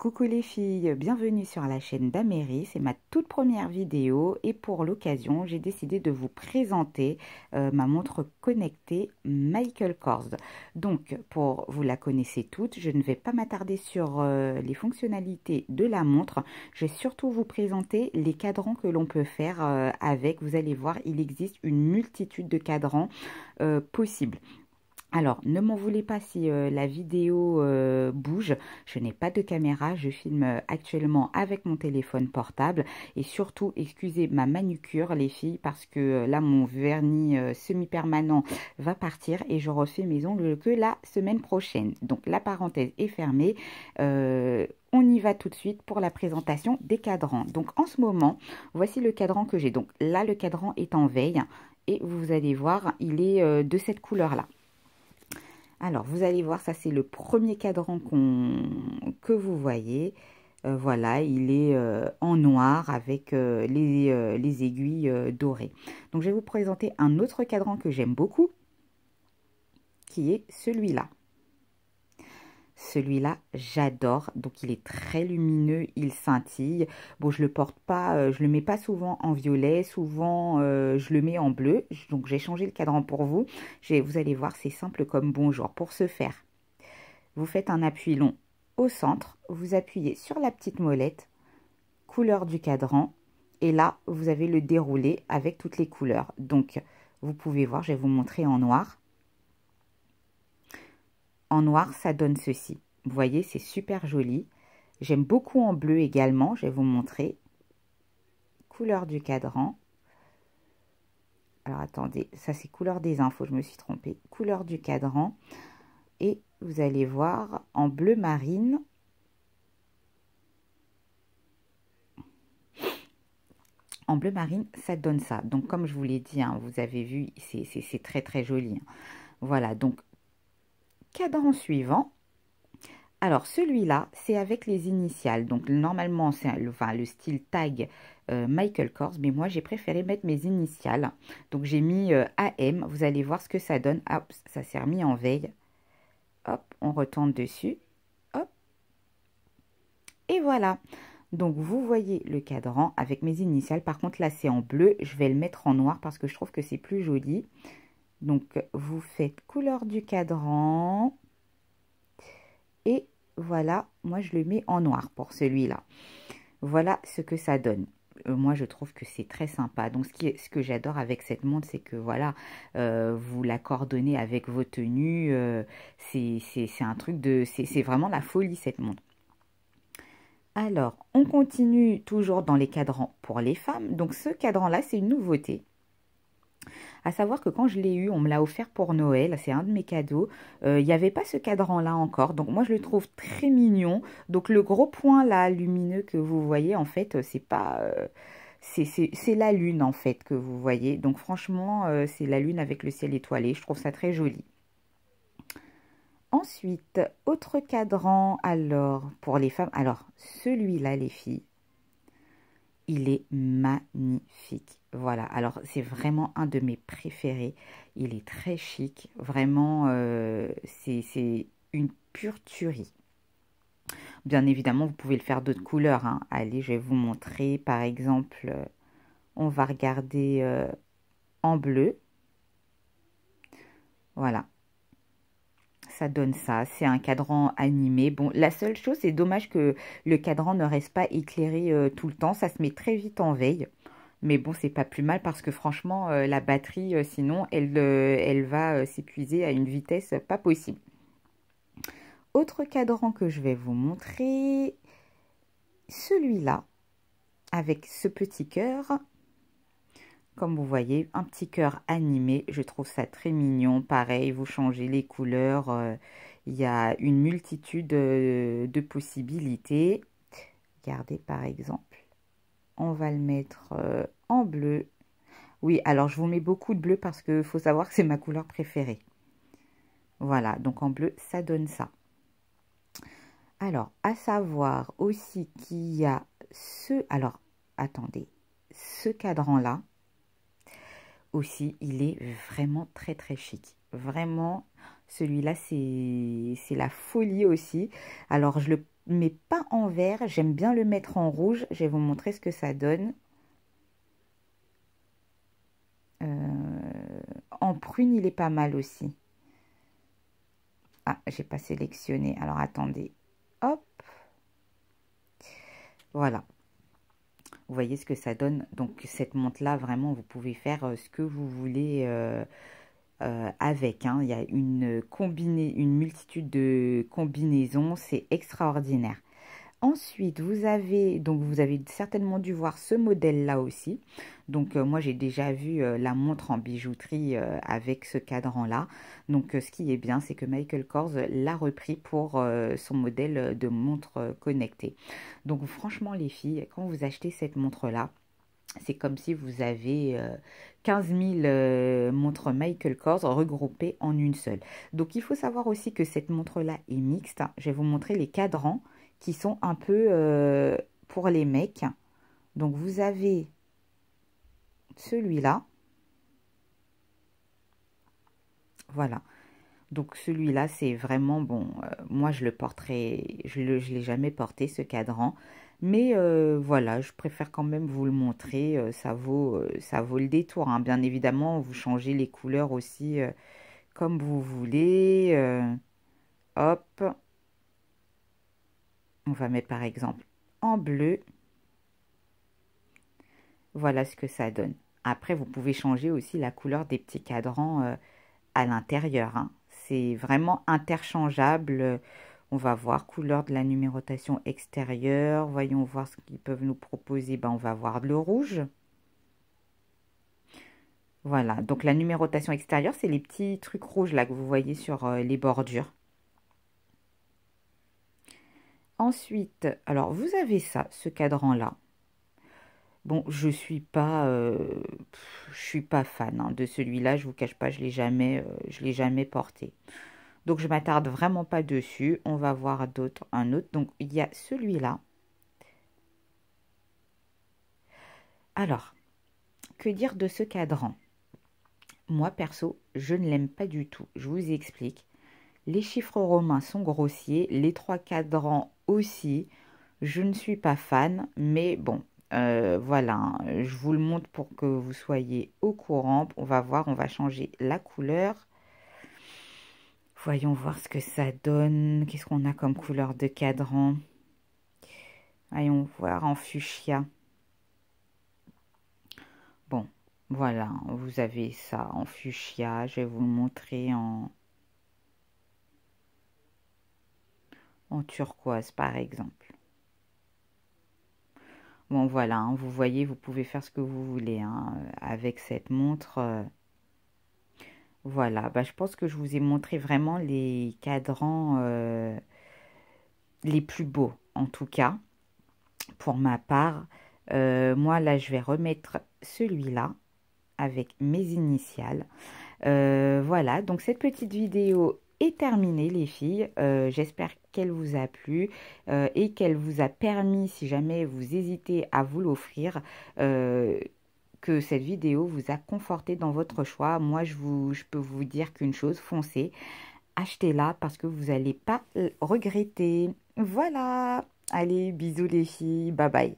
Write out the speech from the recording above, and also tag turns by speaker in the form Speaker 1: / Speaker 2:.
Speaker 1: Coucou les filles, bienvenue sur la chaîne d'Améry, c'est ma toute première vidéo et pour l'occasion j'ai décidé de vous présenter ma montre connectée Michael Kors. Donc vous la connaissez toutes, je ne vais pas m'attarder sur les fonctionnalités de la montre, je vais surtout vous présenter les cadrans que l'on peut faire avec. Vous allez voir, il existe une multitude de cadrans possibles. Alors, ne m'en voulez pas si la vidéo bouge, je n'ai pas de caméra, je filme actuellement avec mon téléphone portable et surtout, excusez ma manucure les filles parce que là mon vernis semi-permanent va partir et je refais mes ongles que la semaine prochaine. Donc la parenthèse est fermée, on y va tout de suite pour la présentation des cadrans. Donc en ce moment, voici le cadran que j'ai. Donc là le cadran est en veille et vous allez voir, il est de cette couleur-là. Alors, vous allez voir, ça c'est le premier cadran que vous voyez. Voilà, il est en noir avec les aiguilles dorées. Donc, je vais vous présenter un autre cadran que j'aime beaucoup, qui est celui-là. Celui-là, j'adore. Donc, il est très lumineux, il scintille. Bon, je le porte pas, je le mets pas souvent en violet. Souvent, je le mets en bleu. Donc, j'ai changé le cadran pour vous. Vous allez voir, c'est simple comme bonjour. Pour ce faire, vous faites un appui long au centre. Vous appuyez sur la petite molette, couleur du cadran. Et là, vous avez le déroulé avec toutes les couleurs. Donc, vous pouvez voir, je vais vous montrer en noir. En noir, ça donne ceci. Vous voyez, c'est super joli. J'aime beaucoup en bleu également. Je vais vous montrer. Couleur du cadran. Alors, attendez. Ça, c'est couleur des infos. Je me suis trompée. Couleur du cadran. Et vous allez voir en bleu marine. En bleu marine, ça donne ça. Donc, comme je vous l'ai dit, hein, vous avez vu, c'est très, très joli. Hein. Voilà. Donc, cadran suivant. Alors, celui-là, c'est avec les initiales. Donc, normalement, c'est le style tag Michael Kors. Mais moi, j'ai préféré mettre mes initiales. Donc, j'ai mis AM. Vous allez voir ce que ça donne. Hop, ça s'est remis en veille. Hop, on retourne dessus. Hop. Et voilà. Donc, vous voyez le cadran avec mes initiales. Par contre, là, c'est en bleu. Je vais le mettre en noir parce que je trouve que c'est plus joli. Donc, vous faites couleur du cadran. Et voilà, moi je le mets en noir pour celui-là. Voilà ce que ça donne. Moi je trouve que c'est très sympa. Donc ce que j'adore avec cette montre, c'est que voilà, vous la coordonnez avec vos tenues. C'est un truc de... C'est vraiment la folie cette montre. Alors, on continue toujours dans les cadrans pour les femmes. Donc ce cadran-là, c'est une nouveauté. À savoir que quand je l'ai eu, on me l'a offert pour Noël, c'est un de mes cadeaux. Il n'y avait pas ce cadran-là encore, donc moi je le trouve très mignon. Donc le gros point là, lumineux que vous voyez, en fait, c'est pas... c'est la lune en fait que vous voyez. Donc franchement, c'est la lune avec le ciel étoilé, je trouve ça très joli. Ensuite, autre cadran, alors, pour les femmes. Alors, celui-là, les filles, il est magnifique. Voilà, alors c'est vraiment un de mes préférés. Il est très chic. Vraiment, c'est une pure tuerie. Bien évidemment, vous pouvez le faire d'autres couleurs. Hein. Allez, je vais vous montrer. Par exemple, on va regarder en bleu. Voilà. Ça donne ça, c'est un cadran animé. Bon, la seule chose, c'est dommage que le cadran ne reste pas éclairé tout le temps. Ça se met très vite en veille. Mais bon, c'est pas plus mal parce que franchement, la batterie, sinon, elle va s'épuiser à une vitesse pas possible. Autre cadran que je vais vous montrer, celui-là, avec ce petit cœur. Comme vous voyez, un petit cœur animé, je trouve ça très mignon. Pareil, vous changez les couleurs, il y a une multitude de possibilités. Regardez par exemple, on va le mettre en bleu. Oui, alors je vous mets beaucoup de bleu parce qu'il faut savoir que c'est ma couleur préférée. Voilà, donc en bleu, ça donne ça. Alors, à savoir aussi qu'il y a ce... Alors, attendez, ce cadran-là. Aussi, il est vraiment très très chic. Vraiment, celui-là, c'est la folie aussi. Alors, je le mais pas en vert. J'aime bien le mettre en rouge. Je vais vous montrer ce que ça donne. En prune, il est pas mal aussi. Ah, j'ai pas sélectionné. Alors, attendez. Hop. Voilà. Vous voyez ce que ça donne. Donc, cette montre-là, vraiment, vous pouvez faire ce que vous voulez avec. Hein. Il y a une multitude de combinaisons. C'est extraordinaire. Ensuite, vous avez certainement dû voir ce modèle-là aussi. Donc, moi, j'ai déjà vu la montre en bijouterie avec ce cadran-là. Donc, ce qui est bien, c'est que Michael Kors l'a repris pour son modèle de montre connectée. Donc, franchement, les filles, quand vous achetez cette montre-là, c'est comme si vous avez 15 000 montres Michael Kors regroupées en une seule. Donc, il faut savoir aussi que cette montre-là est mixte. Je vais vous montrer les cadrans qui sont un peu pour les mecs. Donc, vous avez celui-là. Voilà. Donc, celui-là, c'est vraiment bon. Moi, je le porterai, je l'ai jamais porté, ce cadran. Mais voilà, je préfère quand même vous le montrer. Ça vaut le détour. Hein. Bien évidemment, vous changez les couleurs aussi comme vous voulez. Hop. On va mettre par exemple en bleu. Voilà ce que ça donne. Après, vous pouvez changer aussi la couleur des petits cadrans à l'intérieur. Hein. C'est vraiment interchangeable. On va voir couleur de la numérotation extérieure. Voyons voir ce qu'ils peuvent nous proposer. Ben, on va voir le rouge. Voilà, donc la numérotation extérieure, c'est les petits trucs rouges là que vous voyez sur les bordures. Ensuite, alors vous avez ça, ce cadran-là. Bon, je suis pas fan hein, de celui-là. Je vous cache pas, je l'ai jamais porté. Donc je m'attarde vraiment pas dessus. On va voir un autre. Donc il y a celui-là. Alors, que dire de ce cadran? Moi perso, je ne l'aime pas du tout. Je vous explique. Les chiffres romains sont grossiers, les trois cadrans aussi. Je ne suis pas fan, mais bon, voilà, hein, je vous le montre pour que vous soyez au courant. On va voir, on va changer la couleur. Voyons voir ce que ça donne. Qu'est-ce qu'on a comme couleur de cadran? Voyons voir en fuchsia. Bon, voilà, vous avez ça en fuchsia. Je vais vous le montrer en turquoise, par exemple. Bon, voilà, hein, vous voyez, vous pouvez faire ce que vous voulez hein, avec cette montre. Voilà, bah, je pense que je vous ai montré vraiment les cadrans les plus beaux, en tout cas, pour ma part. Moi, là, je vais remettre celui-là avec mes initiales. Voilà, donc cette petite vidéo est terminée, les filles. J'espère qu'elle vous a plu et qu'elle vous a permis, si jamais vous hésitez à vous l'offrir, que cette vidéo vous a conforté dans votre choix. Moi, je peux vous dire qu'une chose, foncez, achetez-la parce que vous n'allez pas regretter. Voilà, allez, bisous les filles, bye bye.